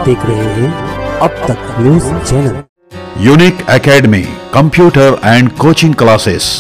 देख रहे हैं अब तक news channel. Unique academy computer and coaching classes,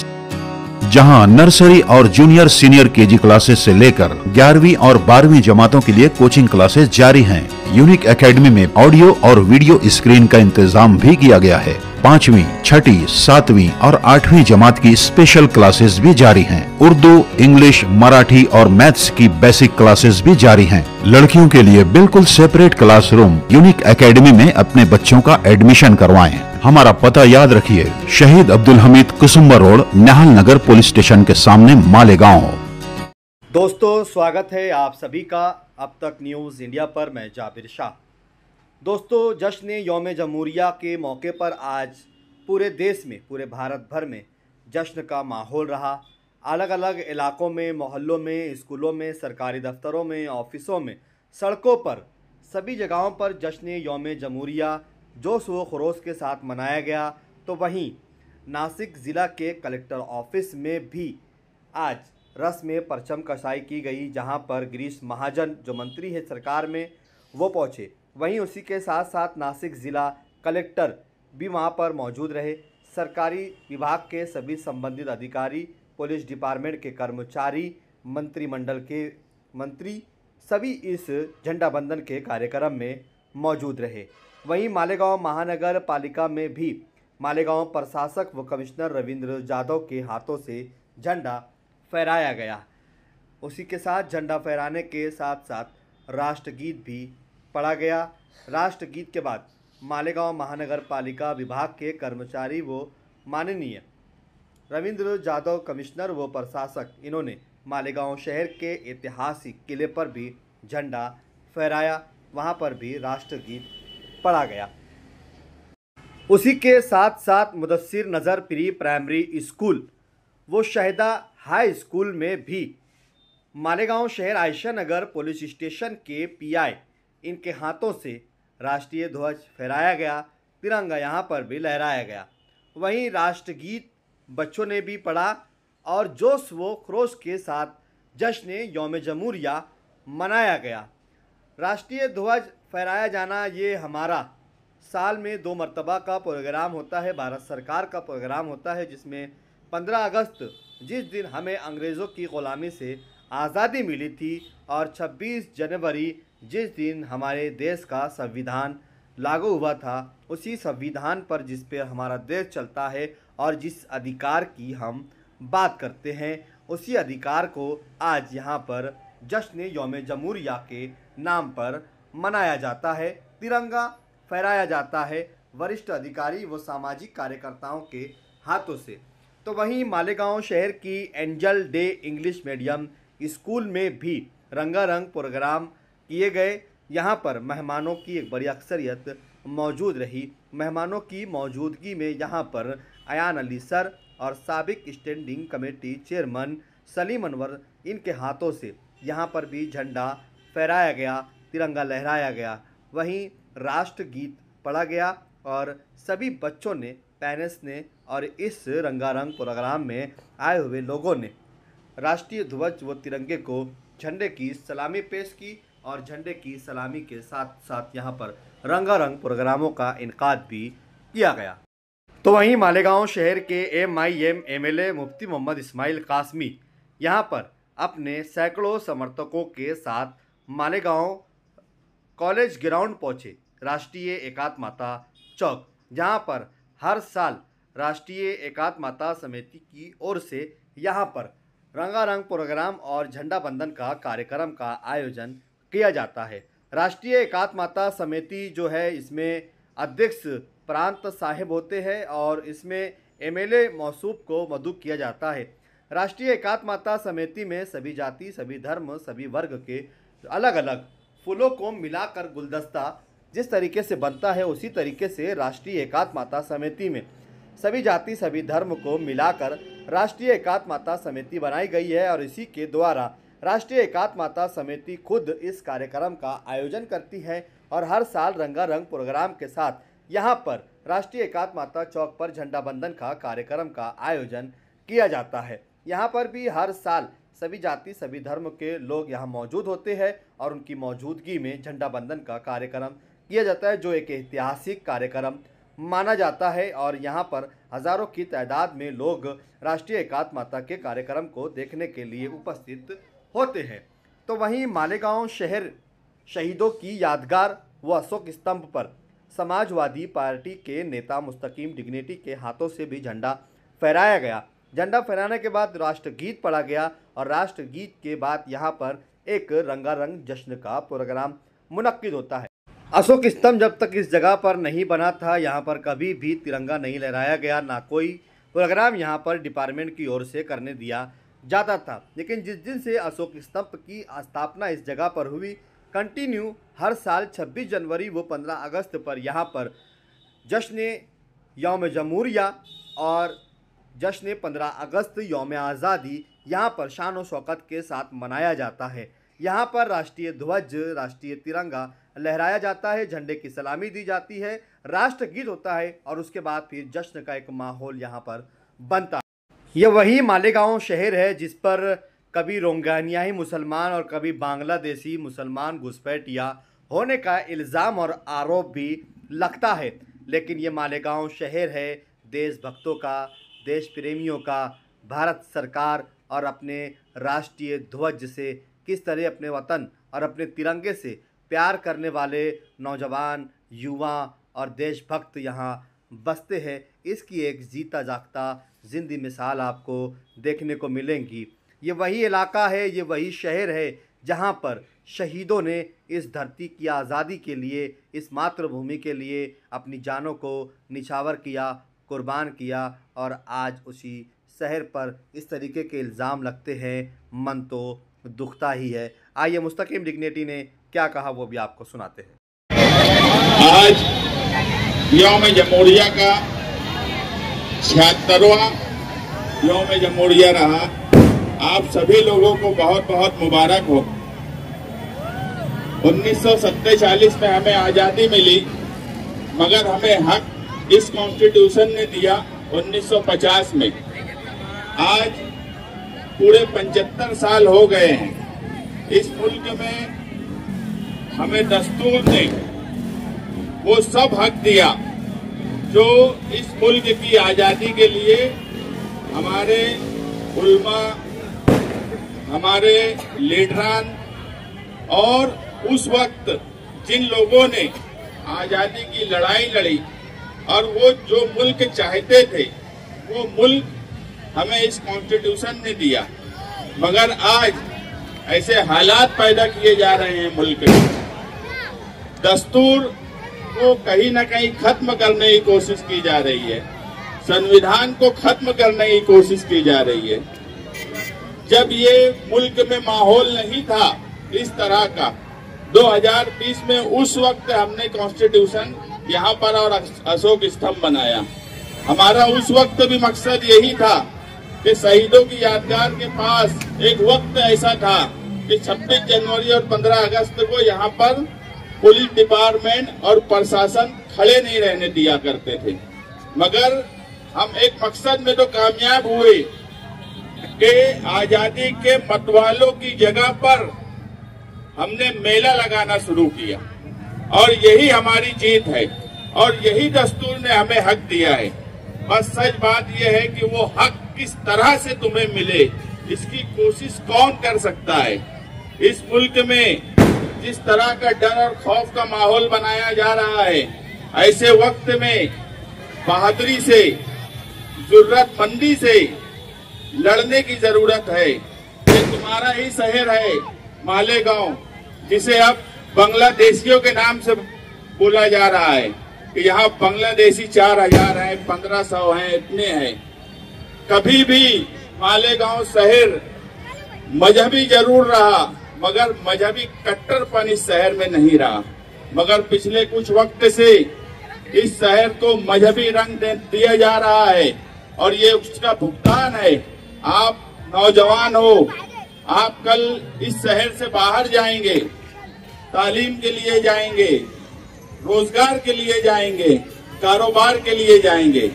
जहां नर्सरी और जूनियर सीनियर केजी क्लासेस से लेकर 11वीं और 12वीं जमातों के लिए कोचिंग क्लासेस जारी हैं। यूनिक एकेडमी में ऑडियो और वीडियो स्क्रीन का इंतजाम भी किया गया है। 5वीं, 6ठी, 7वीं और 8वीं जमात की स्पेशल क्लासेस भी जारी हैं। उर्दू, इंग्लिश, मराठी और मैथ्स की बेसिक क्लासेस भी जारी हैं। लड़कियों के लिए बिल्कुल सेपरेट क्लासरूम। यूनिक एकेडमी में अपने बच्चों का एडमिशन करवाएं। हमारा पता याद रखिए, शहीद अब्दुल हमीद कुसुम्बा रोड, निहाल नगर पुलिस स्टेशन के सामने, मालेगांव। दोस्तों, स्वागत है आप सभी का अब तक न्यूज़ इंडिया पर। मैं जाबिर शाह। दोस्तों, जश्न यौम जमहूरिया के मौके पर आज पूरे देश में, पूरे भारत भर में जश्न का माहौल रहा। अलग अलग इलाकों में, मोहल्लों में, स्कूलों में, सरकारी दफ्तरों में, ऑफिसों में, सड़कों पर, सभी जगहों पर जश्न यौम जमहूरिया जोश व खरोश के साथ मनाया गया। तो वहीं नासिक ज़िला के कलेक्टर ऑफिस में भी आज रस्म परचम कसाई की गई, जहां पर गिरीश महाजन जो मंत्री है सरकार में, वो पहुंचे। वहीं उसी के साथ साथ नासिक ज़िला कलेक्टर भी वहां पर मौजूद रहे। सरकारी विभाग के सभी संबंधित अधिकारी, पुलिस डिपार्टमेंट के कर्मचारी, मंत्रिमंडल के मंत्री सभी इस झंडा बंधन के कार्यक्रम में मौजूद रहे। वहीं मालेगांव महानगर पालिका में भी मालेगांव प्रशासक व कमिश्नर रविंद्र जाधव के हाथों से झंडा फहराया गया। उसी के साथ झंडा फहराने के साथ साथ राष्ट्रगीत भी पढ़ा गया। राष्ट्रगीत के बाद मालेगांव महानगर पालिका विभाग के कर्मचारी व माननीय रविंद्र जाधव कमिश्नर व प्रशासक, इन्होंने मालेगांव शहर के ऐतिहासिक किले पर भी झंडा फहराया। वहां पर भी राष्ट्रगीत पढ़ा गया। उसी के साथ साथ मुदस्सिर नज़र प्री प्राइमरी स्कूल वो शहीदा हाई स्कूल में भी मालेगांव शहर आयशा नगर पुलिस स्टेशन के पीआई, इनके हाथों से राष्ट्रीय ध्वज फहराया गया। तिरंगा यहाँ पर भी लहराया गया। वहीं राष्ट्रगीत बच्चों ने भी पढ़ा और जोश व खरोश के साथ जश्न यौम जमहूरिया मनाया गया। राष्ट्रीय ध्वज फहराया जाना ये हमारा साल में 2 मरतबा का प्रोग्राम होता है, भारत सरकार का प्रोग्राम होता है, जिसमें 15 अगस्त जिस दिन हमें अंग्रेज़ों की ग़ुलामी से आज़ादी मिली थी और 26 जनवरी जिस दिन हमारे देश का संविधान लागू हुआ था, उसी संविधान पर जिस पे हमारा देश चलता है और जिस अधिकार की हम बात करते हैं, उसी अधिकार को आज यहाँ पर जश्न यौम जमहूरिया के नाम पर मनाया जाता है। तिरंगा फहराया जाता है वरिष्ठ अधिकारी व सामाजिक कार्यकर्ताओं के हाथों से। तो वहीं मालेगांव शहर की angel day English medium school में भी रंगारंग प्रोग्राम किए गए। यहाँ पर मेहमानों की एक बड़ी अक्सरियत मौजूद रही। मेहमानों की मौजूदगी में यहाँ पर अयान अली सर और साबिक standing committee chairman Salim Anwar, इनके हाथों से यहाँ पर भी झंडा फहराया गया, तिरंगा लहराया गया। वहीं राष्ट्रगीत पढ़ा गया और सभी बच्चों ने, पेरेंट्स ने और इस रंगारंग प्रोग्राम में आए हुए लोगों ने राष्ट्रीय ध्वज व तिरंगे को झंडे की सलामी पेश की और झंडे की सलामी के साथ साथ यहाँ पर रंगारंग प्रोग्रामों का इनकाद भी किया गया। तो वहीं मालेगांव शहर के MIM MLA मुफ्ती मोहम्मद इस्माइल कासमी यहाँ पर अपने सैकड़ों समर्थकों के साथ मालेगांव कॉलेज ग्राउंड पहुँचे, राष्ट्रीय एकात्मता चौक, जहाँ पर हर साल राष्ट्रीय एकात्मता समिति की ओर से यहाँ पर रंगारंग प्रोग्राम और झंडा बंधन का कार्यक्रम का आयोजन किया जाता है। राष्ट्रीय एकात्मता समिति जो है, इसमें अध्यक्ष प्रांत साहिब होते हैं और इसमें MLA मौसूफ को मदऊ किया जाता है। राष्ट्रीय एकात्मता समिति में सभी जाति, सभी धर्म, सभी वर्ग के अलग अलग फूलों को मिलाकर गुलदस्ता जिस तरीके से बनता है, उसी तरीके से राष्ट्रीय एकात्मता समिति में सभी जाति, सभी धर्म को मिलाकर राष्ट्रीय एकात्मता समिति बनाई गई है और इसी के द्वारा राष्ट्रीय एकात्मता समिति खुद इस कार्यक्रम का आयोजन करती है और हर साल रंगारंग प्रोग्राम के साथ यहाँ पर राष्ट्रीय एकात्मता चौक पर झंडा बंधन का कार्यक्रम का आयोजन किया जाता है। यहाँ पर भी हर साल सभी जाति, सभी धर्म के लोग यहाँ मौजूद होते हैं और उनकी मौजूदगी में झंडा बंधन का कार्यक्रम किया जाता है, जो एक ऐतिहासिक कार्यक्रम माना जाता है। और यहाँ पर हजारों की तादाद में लोग राष्ट्रीय एकात्मता के कार्यक्रम को देखने के लिए उपस्थित होते हैं। तो वहीं मालेगांव शहर शहीदों की यादगार व अशोक स्तंभ पर समाजवादी पार्टी के नेता मुस्तकीम डिग्निटी के हाथों से भी झंडा फहराया गया। झंडा फहराने के बाद राष्ट्रगीत पढ़ा गया और राष्ट्रगीत के बाद यहाँ पर एक रंगारंग जश्न का प्रोग्राम मुनक्किद होता है। अशोक स्तंभ जब तक इस जगह पर नहीं बना था, यहाँ पर कभी भी तिरंगा नहीं लहराया गया, ना कोई प्रोग्राम यहाँ पर डिपार्टमेंट की ओर से करने दिया जाता था। लेकिन जिस दिन से अशोक स्तंभ की स्थापना इस जगह पर हुई, कंटिन्यू हर साल 26 जनवरी व 15 अगस्त पर यहाँ पर जश्न यौम जमहूरिया और जश्न 15 अगस्त यौम आज़ादी यहाँ पर शान और शौकत के साथ मनाया जाता है। यहाँ पर राष्ट्रीय ध्वज, राष्ट्रीय तिरंगा लहराया जाता है, झंडे की सलामी दी जाती है, राष्ट्रगीत होता है और उसके बाद फिर जश्न का एक माहौल यहाँ पर बनता है। यह वही मालेगांव शहर है जिस पर कभी रोंगानियाई मुसलमान और कभी बांग्लादेशी मुसलमान घुसपैठिया होने का इल्ज़ाम और आरोप भी लगता है। लेकिन ये मालेगांव शहर है देशभक्तों का, देश प्रेमियों का, भारत सरकार और अपने राष्ट्रीय ध्वज से किस तरह अपने वतन और अपने तिरंगे से प्यार करने वाले नौजवान, युवा और देशभक्त यहाँ बसते हैं, इसकी एक जीता जागता जिंदी मिसाल आपको देखने को मिलेंगी। ये वही इलाका है, ये वही शहर है जहाँ पर शहीदों ने इस धरती की आज़ादी के लिए, इस मातृभूमि के लिए अपनी जानों को निछावर किया, कुर्बान किया और आज उसी शहर पर इस तरीके के इल्ज़ाम लगते हैं, मन तो दुखता ही है। आइए मुस्तकीम डिग्निटी ने क्या कहा वो भी आपको सुनाते हैं। आज यौम जमहूरिया का 76वां यौम जमहूरिया रहा। आप सभी लोगों को बहुत बहुत मुबारक हो। 1947 में हमें आज़ादी मिली, मगर हमें हक इस कॉन्स्टिट्यूशन ने दिया 1950 में। आज पूरे 75 साल हो गए हैं। इस मुल्क में हमें दस्तूर ने वो सब हक दिया जो इस मुल्क की आज़ादी के लिए हमारे उल्मा, हमारे लीडरान और उस वक्त जिन लोगों ने आज़ादी की लड़ाई लड़ी और वो जो मुल्क चाहते थे वो मुल्क हमें इस कॉन्स्टिट्यूशन ने दिया। मगर आज ऐसे हालात पैदा किए जा रहे हैं मुल्क में, दस्तूर को कहीं न कहीं खत्म करने की कोशिश की जा रही है, संविधान को खत्म करने की कोशिश की जा रही है। जब ये मुल्क में माहौल नहीं था इस तरह का 2020 में, उस वक्त हमने कॉन्स्टिट्यूशन यहाँ पर और अशोक स्तंभ बनाया। हमारा उस वक्त भी मकसद यही था कि शहीदों की यादगार के पास एक वक्त ऐसा था कि 26 जनवरी और 15 अगस्त को यहाँ पर पुलिस डिपार्टमेंट और प्रशासन खड़े नहीं रहने दिया करते थे। मगर हम एक मकसद में तो कामयाब हुए कि आजादी के मतवालों की जगह पर हमने मेला लगाना शुरू किया और यही हमारी जीत है और यही दस्तूर ने हमें हक दिया है। बस सच बात यह है कि वो हक किस तरह से तुम्हें मिले इसकी कोशिश कौन कर सकता है। इस मुल्क में जिस तरह का डर और खौफ का माहौल बनाया जा रहा है, ऐसे वक्त में बहादुरी से, जुर्रतमंदी से लड़ने की जरूरत है। ये तुम्हारा ही शहर है मालेगांव, जिसे अब बांग्लादेशियों के नाम से बोला जा रहा है कि यहाँ बांग्लादेशी 4000 हैं, 1500 हैं, इतने हैं। कभी भी मालेगांव शहर मजहबी जरूर रहा, मगर मजहबी कट्टरपन इस शहर में नहीं रहा। मगर पिछले कुछ वक्त से इस शहर को मजहबी रंग दिया जा रहा है और ये उसका भुगतान है। आप नौजवान हो, आप कल इस शहर से बाहर जाएंगे, तालीम के लिए जाएंगे, रोजगार के लिए जाएंगे, कारोबार के लिए जाएंगे।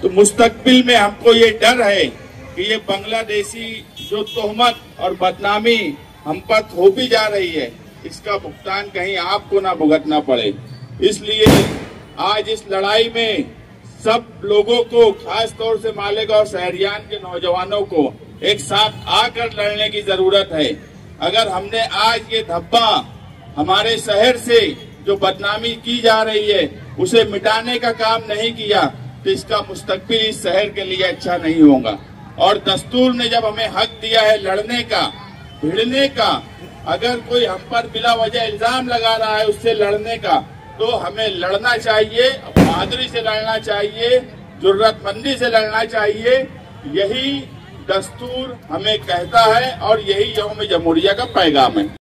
तो मुस्तकबिल में हमको ये डर है कि ये बांग्लादेशी जो तोहमत और बदनामी हम पर थोपी जा रही है, इसका भुगतान कहीं आपको ना भुगतना पड़े। इसलिए आज इस लड़ाई में सब लोगों को, खास तौर से मालेगांव शहरियान के नौजवानों को एक साथ आकर लड़ने की जरूरत है। अगर हमने आज ये धब्बा हमारे शहर से जो बदनामी की जा रही है उसे मिटाने का काम नहीं किया तो इसका मुस्तकबिल इस शहर के लिए अच्छा नहीं होगा। और दस्तूर ने जब हमें हक दिया है लड़ने का, भिड़ने का, अगर कोई हम पर बिला वजह इल्जाम लगा रहा है उससे लड़ने का, तो हमें लड़ना चाहिए, बहादुरी से लड़ना चाहिए, जुर्रतमंदी से लड़ना चाहिए। यही दस्तूर हमें कहता है और यही यौम जमहूरिया का पैगाम है।